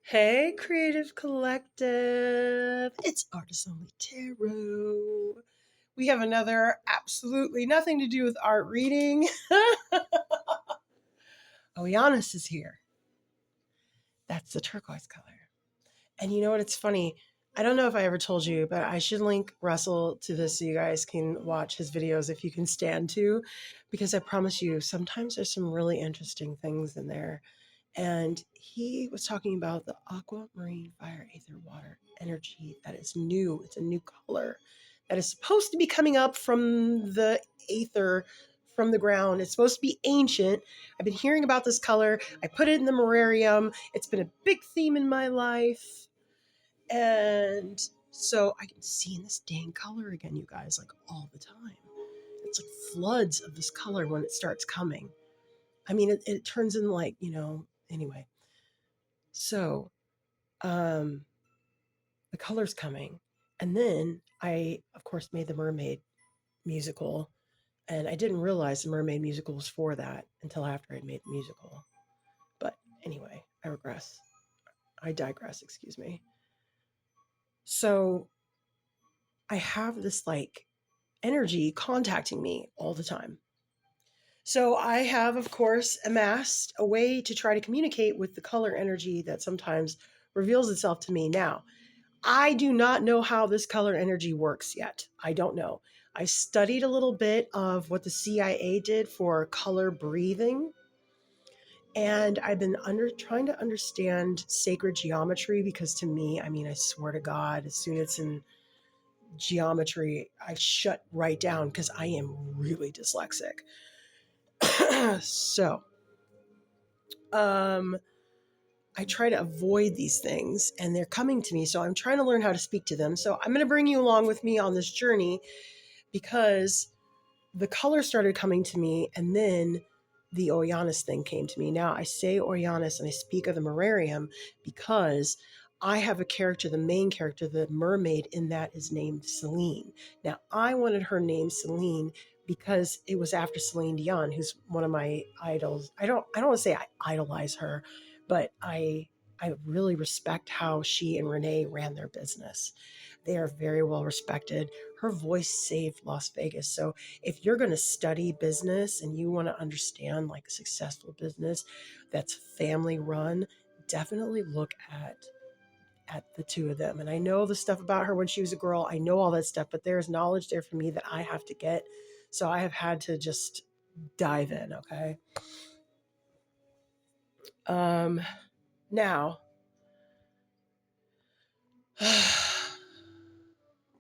Hey, Creative Collective. It's Artist Only Tarot. We have another absolutely nothing to do with art reading. Giannis is here. That's the turquoise color. And you know what? It's funny. I don't know if I ever told you, but I should link Russell to this so you guys can watch his videos if you can stand to, because I promise you, sometimes there's some really interesting things in there. And he was talking about the aquamarine fire aether water energy that is new. It's a new color that is supposed to be coming up from the aether, from the ground. It's supposed to be ancient. I've been hearing about this color. I put it in the morarium. It's been a big theme in my life. And so I can see this dang color again, you guys, like all the time. It's like floods of this color when it starts coming. I mean, it turns in like, anyway. So, um, the color's coming. And then I, of course, made the mermaid musical. And I didn't realize the mermaid musical was for that until after I'd made the musical. But anyway, I regress. I digress, excuse me. So I have this like energy contacting me all the time. So I have, of course, amassed a way to try to communicate with the color energy that sometimes reveals itself to me. Now, I do not know how this color energy works yet. I don't know. I studied a little bit of what the CIA did for color breathing, and I've been trying to understand sacred geometry because to me, I mean, I swear to God, as soon as it's in geometry, I shut right down because I am really dyslexic. So, um, I try to avoid these things and they're coming to me. So I'm trying to learn how to speak to them. So I'm going to bring you along with me on this journey because the color started coming to me and then the Orianus thing came to me. Now I say Orianus and I speak of the Morarium because I have a character, the main character, the mermaid in that is named Celine. Now I wanted her name Celine because it was after Celine Dion, who's one of my idols. I don't want to say I idolize her, but I really respect how she and Renee ran their business. They are very well respected. Her voice saved Las Vegas. So if you're going to study business and you want to understand like a successful business that's family run, definitely look at the two of them. And I know the stuff about her when she was a girl. I know all that stuff, but there's knowledge there for me that I have to get. So I have had to just dive in, okay? Now,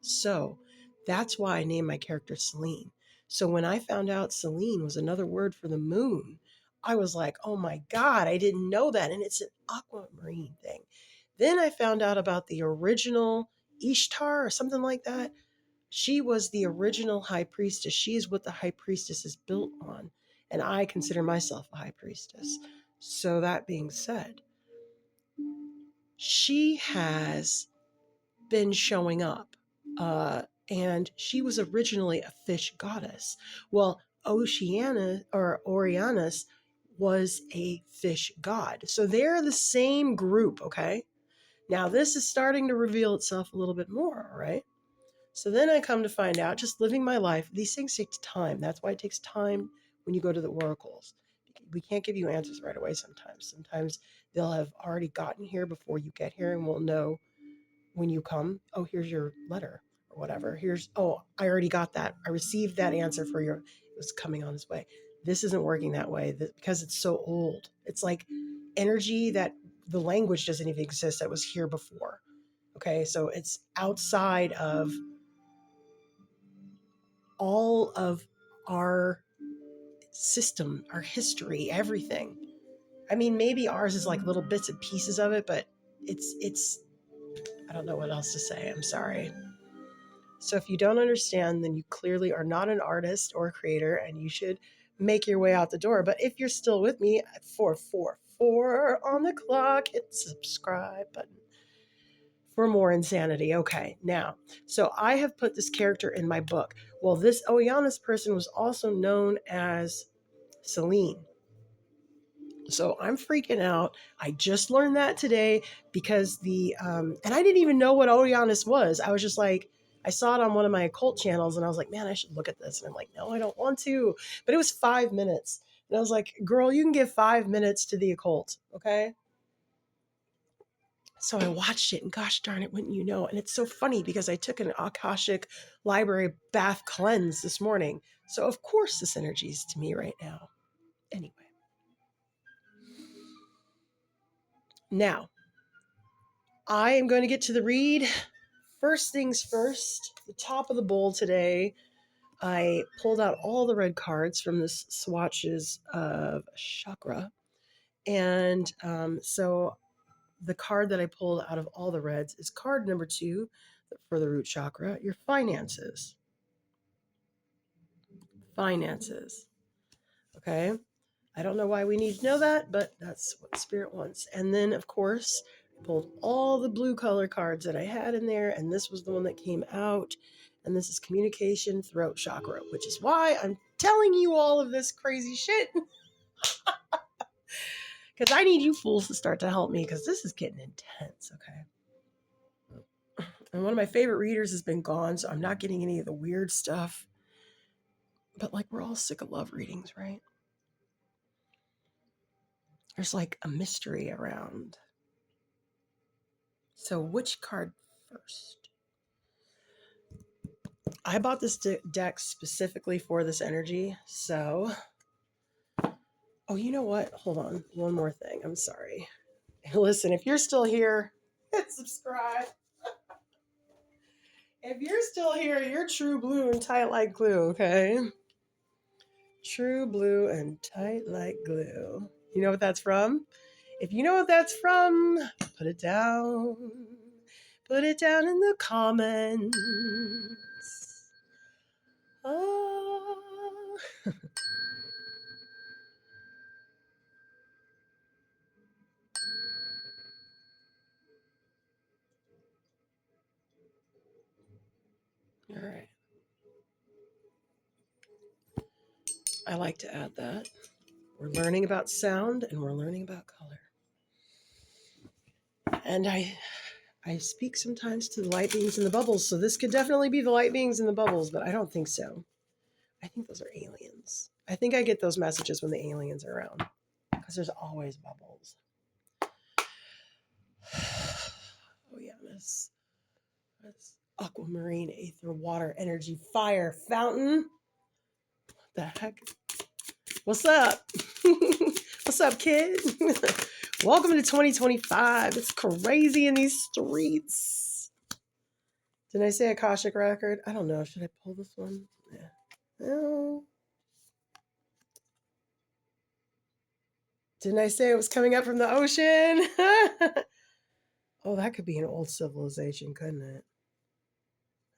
so that's why I named my character Celine. So when I found out Celine was another word for the moon, I was like, oh my God, I didn't know that. And it's an aquamarine thing. Then I found out about the original Ishtar or something like that. She was the original high priestess. She is what the high priestess is built on. And I consider myself a high priestess. So that being said, she has been showing up. And she was originally a fish goddess. Well, Oceana or Orianus was a fish god. So they're the same group, okay? Now this is starting to reveal itself a little bit more, all right? So then I come to find out, just living my life, these things take time. That's why it takes time when you go to the oracles. We can't give you answers right away sometimes. Sometimes they'll have already gotten here before you get here, and we'll know when you come, oh, here's your letter or whatever. I already got that. I received that answer for it was coming on its way. This isn't working that way because it's so old. It's like energy that the language doesn't even exist that was here before. Okay, so it's outside of all of our system, our history, everything. I mean, maybe ours is like little bits and pieces of it, but it's I don't know what else to say. I'm sorry. So if you don't understand, then you clearly are not an artist or a creator and you should make your way out the door. But if you're still with me at 444 on the clock, hit the subscribe button for more insanity. Okay, now, so I have put this character in my book. Well, this Oyanus person was also known as Celine. So I'm freaking out. I just learned that today because and I didn't even know what Orianus was. I was just like, I saw it on one of my occult channels and I was like, man, I should look at this. And I'm like, no, I don't want to. But it was 5 minutes. And I was like, girl, you can give 5 minutes to the occult. Okay. So I watched it and gosh darn it, wouldn't you know? And it's so funny because I took an Akashic library bath cleanse this morning. So of course this energy is to me right now. Anyway. Now, I am going to get to the read. First things first, the top of the bowl today, I pulled out all the red cards from this swatches of chakra. And so the card that I pulled out of all the reds is card number 2 for the root chakra, your finances. Finances. Okay. I don't know why we need to know that, but that's what Spirit wants. And then, of course, I pulled all the blue color cards that I had in there, and this was the one that came out. And this is communication, throat chakra, which is why I'm telling you all of this crazy shit. Because I need you fools to start to help me, because this is getting intense, okay? And one of my favorite readers has been gone, so I'm not getting any of the weird stuff. But like, we're all sick of love readings, right? There's like a mystery around. So which card first? I bought this deck specifically for this energy. So, oh, you know what? Hold on. One more thing. I'm sorry. Listen, if you're still here, subscribe. If you're still here, you're true blue and tight like glue, okay? True blue and tight like glue. You know what that's from? If you know what that's from, put it down. Put it down in the comments. Oh. All right. I like to add that. We're learning about sound and we're learning about color. And I speak sometimes to the light beings in the bubbles, so this could definitely be the light beings in the bubbles, but I don't think so. I think those are aliens. I think I get those messages when the aliens are around, because there's always bubbles. Oh yeah, that's aquamarine, aether, water, energy, fire, fountain. What the heck? What's up? What's up, kid? Welcome to 2025. It's crazy in these streets. Did I say Akashic record? I don't know. Should I pull this one? Yeah. No. Didn't I say it was coming up from the ocean? Oh, that could be an old civilization, couldn't it?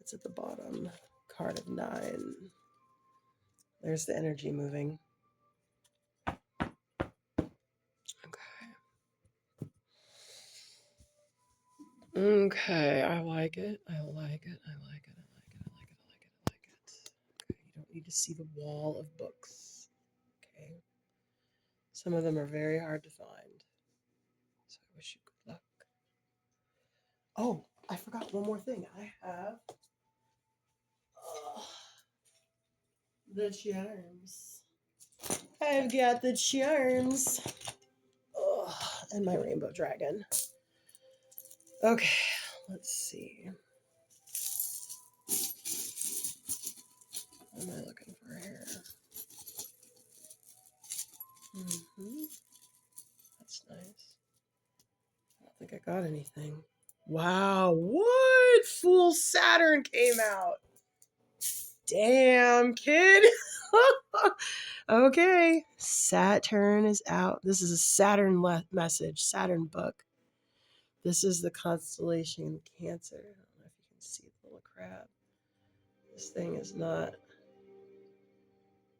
It's at the bottom. Card of 9. There's the energy moving. Okay, I like it. I like it. I like it. I like it. I like it. I like it. I like it. Okay, you don't need to see the wall of books. Okay. Some of them are very hard to find. So I wish you good luck. Oh, I forgot one more thing. I have the charms. I've got the charms. And my rainbow dragon. Okay, let's see. What am I looking for here? That's nice. I don't think I got anything. Wow, what? Full Saturn came out. Damn, kid. Okay, Saturn is out. This is a Saturn message, Saturn book. This is the constellation Cancer. I don't know if you can see the little crab. This thing is not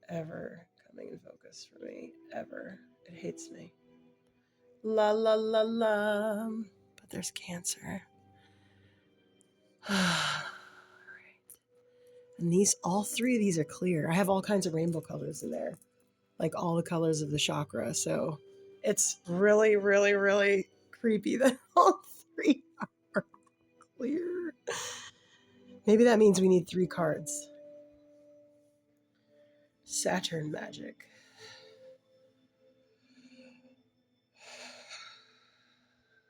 ever coming in focus for me, ever. It hates me. La la la la. But there's Cancer. All right. And all 3 of these are clear. I have all kinds of rainbow colors in there, like all the colors of the chakra. So It's really, really, really creepy that all three are clear. Maybe that means we need 3 cards. Saturn magic.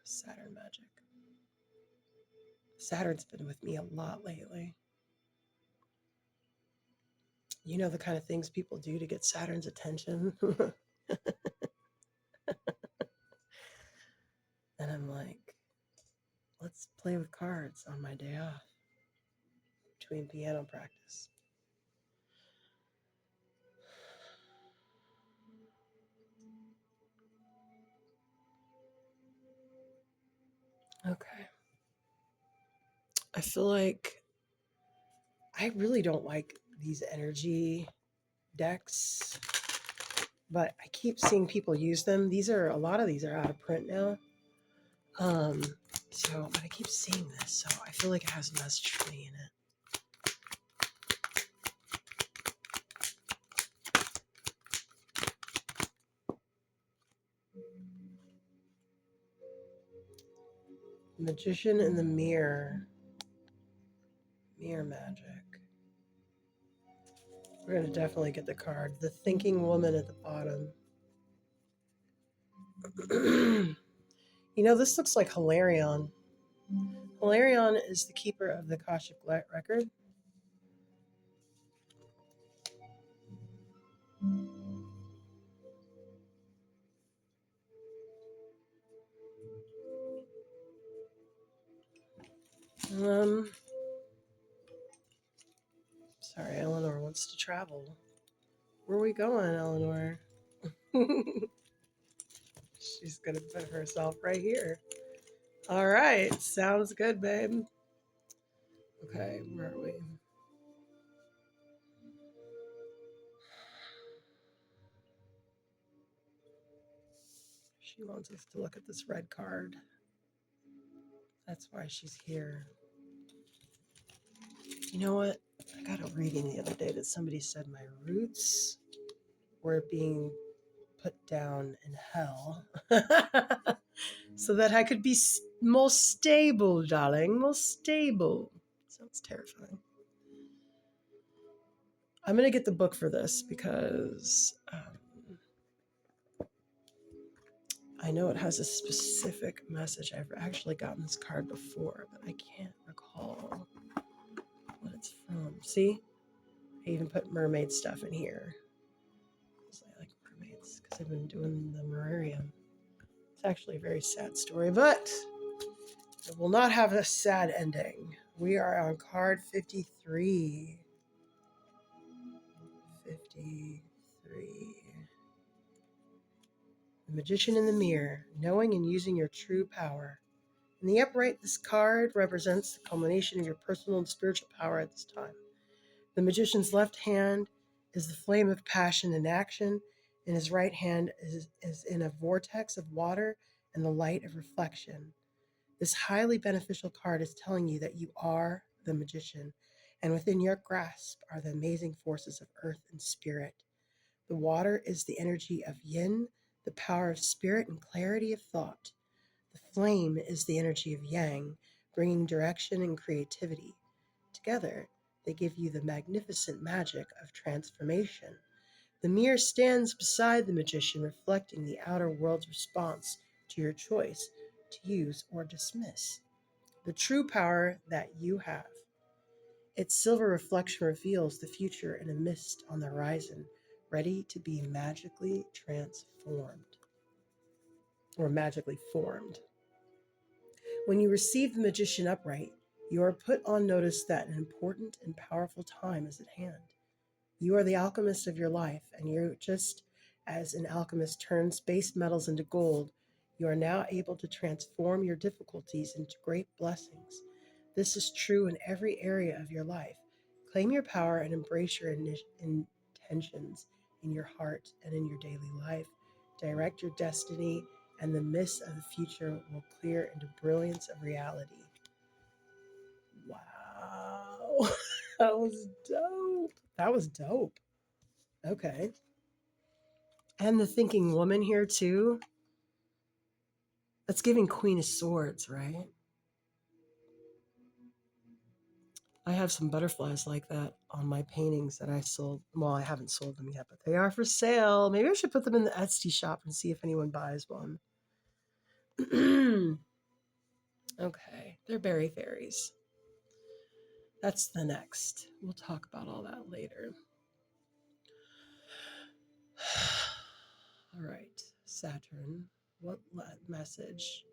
Saturn magic. Saturn's been with me a lot lately. You know the kind of things people do to get Saturn's attention? And I'm like, let's play with cards on my day off between piano practice. Okay. I feel like I really don't like these energy decks, but I keep seeing people use them. A lot of these are out of print now. Um, but I keep seeing this, so I feel like it has a message for me in it. Magician in the Mirror. Mirror magic. We're going to definitely get the card. The Thinking Woman at the bottom. You know, this looks like Hilarion. Hilarion is the keeper of the Akashic record. Sorry, Eleanor wants to travel. Where are we going, Eleanor? She's going to put herself right here. All right, sounds good, babe. Okay, where are we? She wants us to look at this red card. That's why she's here. You know what? I got a reading the other day that somebody said my roots were being put down in hell so that I could be more stable, darling, more stable. Sounds terrifying. I'm going to get the book for this because I know it has a specific message. I've actually gotten this card before, but I can't recall what it's from. See? I even put mermaid stuff in here. I like mermaids because I've been doing the Merarium. It's actually a very sad story, but it will not have a sad ending. We are on card 53. 53. The Magician in the Mirror, knowing and using your true power. In the upright, this card represents the culmination of your personal and spiritual power at this time. The magician's left hand is the flame of passion and action, and his right hand is in a vortex of water and the light of reflection. This highly beneficial card is telling you that you are the magician, and within your grasp are the amazing forces of earth and spirit. The water is the energy of yin, the power of spirit and clarity of thought. The flame is the energy of yang, bringing direction and creativity. Together, they give you the magnificent magic of transformation. The mirror stands beside the magician, reflecting the outer world's response to your choice to use or dismiss the true power that you have. Its silver reflection reveals the future in a mist on the horizon, ready to be magically transformed or magically formed. When you receive the magician upright, you are put on notice that an important and powerful time is at hand. You are the alchemist of your life, and you're just as an alchemist turns base metals into gold, you are now able to transform your difficulties into great blessings. This is true in every area of your life. Claim your power and embrace your intentions in your heart and in your daily life. Direct your destiny, and the mist of the future will clear into brilliance of reality. Wow. That was dope. That was dope. Okay. And the thinking woman here too. That's giving Queen of Swords, right? I have some butterflies like that on my paintings that I sold. Well, I haven't sold them yet, but they are for sale. Maybe I should put them in the Etsy shop and see if anyone buys one. Okay, they're berry fairies. That's the next. We'll talk about all that later. All right, Saturn. What message?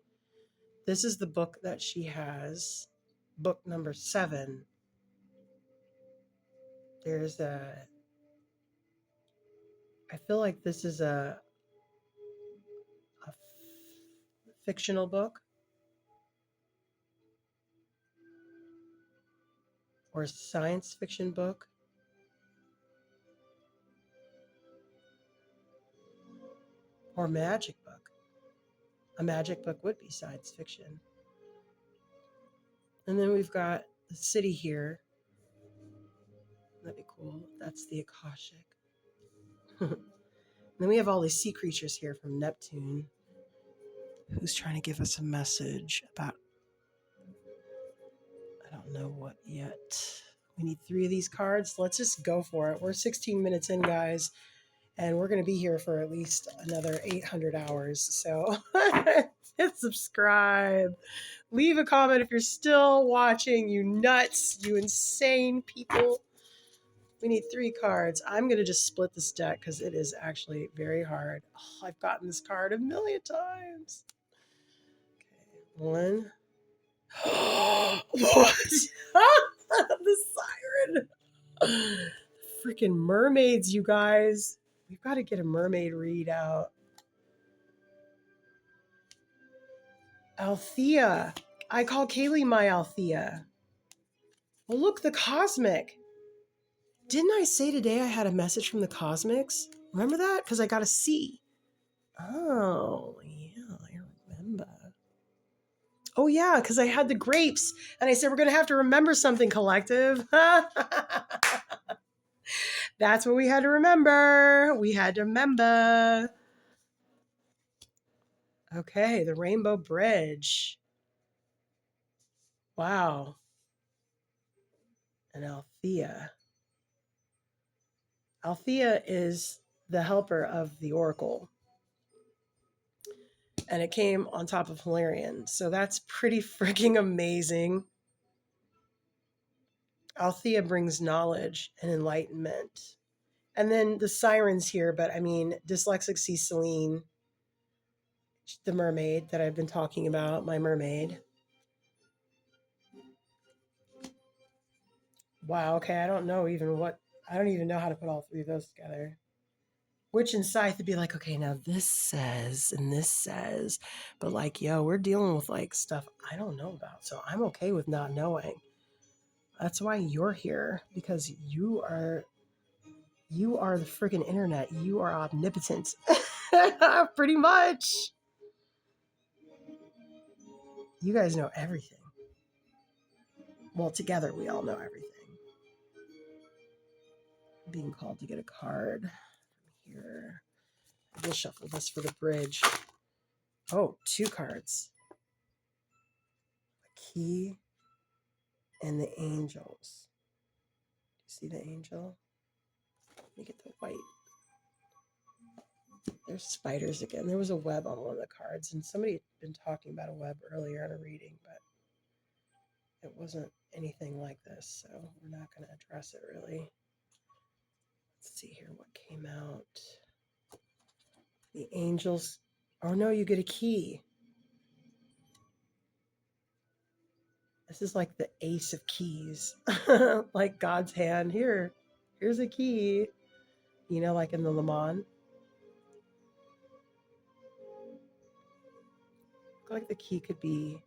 This is the book that she has, book number 7. There's I feel like this is a fictional book or a science fiction book or magic book. A magic book would be science fiction. And then we've got the city here. That'd be cool. That's the Akashic. Then we have all these sea creatures here from Neptune, who's trying to give us a message about, I don't know what yet. We need 3 of these cards. Let's just go for it. We're 16 minutes in, guys, and we're going to be here for at least another 800 hours. So hit subscribe. Leave a comment if you're still watching, you nuts, you insane people. We need 3 cards. I'm going to just split this deck because it is actually very hard. Oh, I've gotten this card a million times. Okay, 1. What? The siren. Freaking mermaids, you guys. We've got to get a mermaid readout. Althea. I call Kaylee my Althea. Well, look, the cosmic. Didn't I say today I had a message from the cosmics? Remember that? Because I got a C. Oh, yeah, I remember. Oh, yeah, because I had the grapes. And I said, we're going to have to remember something, collective. That's what we had to remember. We had to remember. Okay, the Rainbow Bridge. Wow. And Althea. Althea is the helper of the Oracle. And it came on top of Hilarion. So that's pretty freaking amazing. Althea brings knowledge and enlightenment. And then the sirens here, but I mean, dyslexic sea Celine, the mermaid that I've been talking about, my mermaid. Wow, okay, I don't even know how to put all 3 of those together. Witch and Scythe would be like, okay, now this says, and this says, but like, yo, we're dealing with like stuff I don't know about, so I'm okay with not knowing. That's why you're here, because you are the freaking internet. You are omnipotent. Pretty much. You guys know everything. Well, together we all know everything. Being called to get a card here. We'll shuffle this for the bridge. Oh, 2 cards. A key and the angels. See the angel? Let me get the white. There's spiders again. There was a web on one of the cards, and somebody had been talking about a web earlier in a reading, but it wasn't anything like this, so we're not going to address it really. Let's see here what came out. The angels. Oh no, you get a key. This is like the ace of keys. Like God's hand. Here's a key. You know, like in the Le Mans. Like the key could be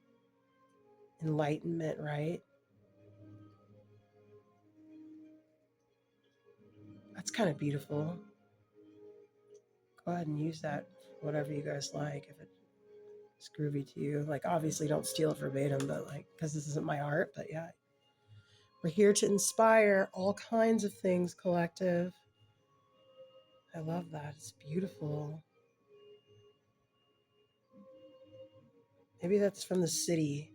enlightenment, right? That's kind of beautiful. Go ahead and use that, whatever you guys like. If it's groovy to you, like obviously don't steal it verbatim, but like, because this isn't my art, but yeah. We're here to inspire all kinds of things, collective. I love that. It's beautiful. Maybe that's from the city.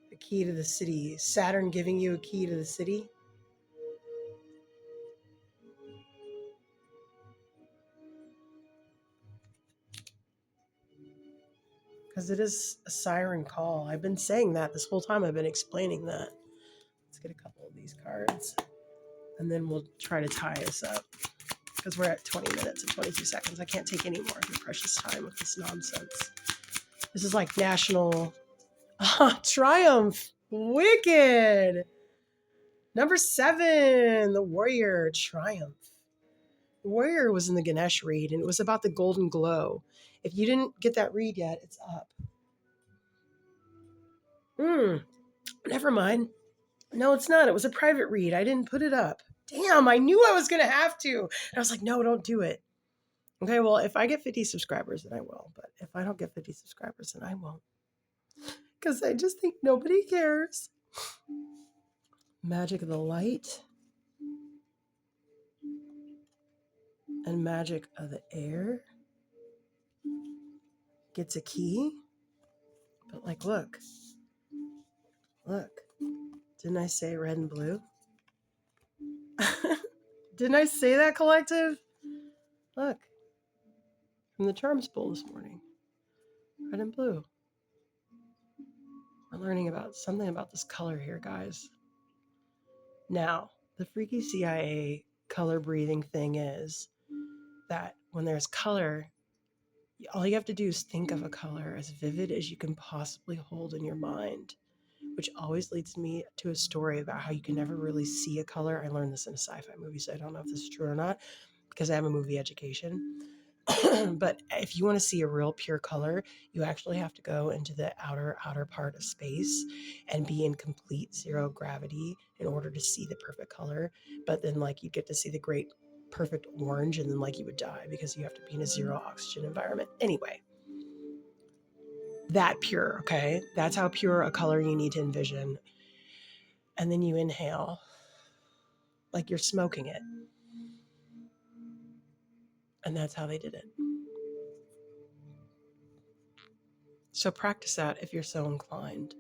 The key to the city. Saturn giving you a key to the city. Because it is a siren call. I've been saying that this whole time. I've been explaining that. Let's get a couple of these cards. And then we'll try to tie us up. Because we're at 20 minutes and 22 seconds. I can't take any more of your precious time with this nonsense. This is like national triumph. Wicked. Number 7, the warrior triumph. The warrior was in the Ganesh read, and it was about the golden glow. If you didn't get that read yet, it's up. Never mind. No, it's not. It was a private read. I didn't put it up. Damn, I knew I was going to have to. And I was like, no, don't do it. Okay, well, if I get 50 subscribers, then I will. But if I don't get 50 subscribers, then I won't. Because I just think nobody cares. Magic of the light. And magic of the air. Gets a key. But like, look. Look. Didn't I say red and blue? Didn't I say that, collective? Look. From the Charms Bowl this morning. Red and blue. We're learning about something about this color here, guys. Now, the freaky CIA color breathing thing is that when there's color, all you have to do is think of a color as vivid as you can possibly hold in your mind, which always leads me to a story about how you can never really see a color. I learned this in a sci-fi movie, so I don't know if this is true or not, because I have a movie education. But if you want to see a real pure color, you actually have to go into the outer part of space and be in complete zero gravity in order to see the perfect color. But then like you get to see the great perfect orange, and then like you would die because you have to be in a zero oxygen environment. Anyway, that pure, okay? That's how pure a color you need to envision. And then you inhale like you're smoking it. And that's how they did it. So practice that if you're so inclined.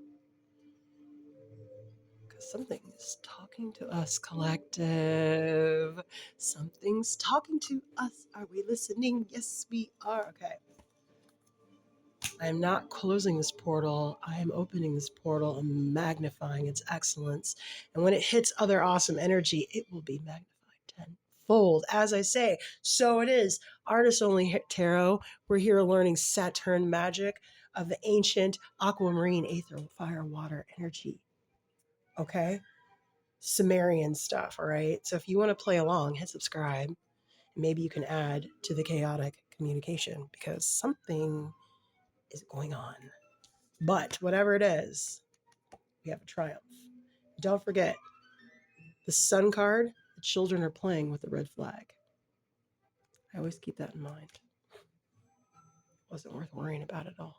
Because something is talking to us, collective. Something's talking to us. Are we listening? Yes, we are. Okay. I am not closing this portal. I am opening this portal and magnifying its excellence. And when it hits other awesome energy, it will be magnified tenfold. As I say, so it is. Artist Only Tarot. We're here learning Saturn magic of the ancient aquamarine, aether, fire, water energy. Okay? Sumerian stuff, all right? So if you want to play along, hit subscribe. Maybe you can add to the chaotic communication because something is going on. But whatever it is, we have a triumph. Don't forget, the sun card, the children are playing with the red flag. I always keep that in mind. Wasn't worth worrying about at all.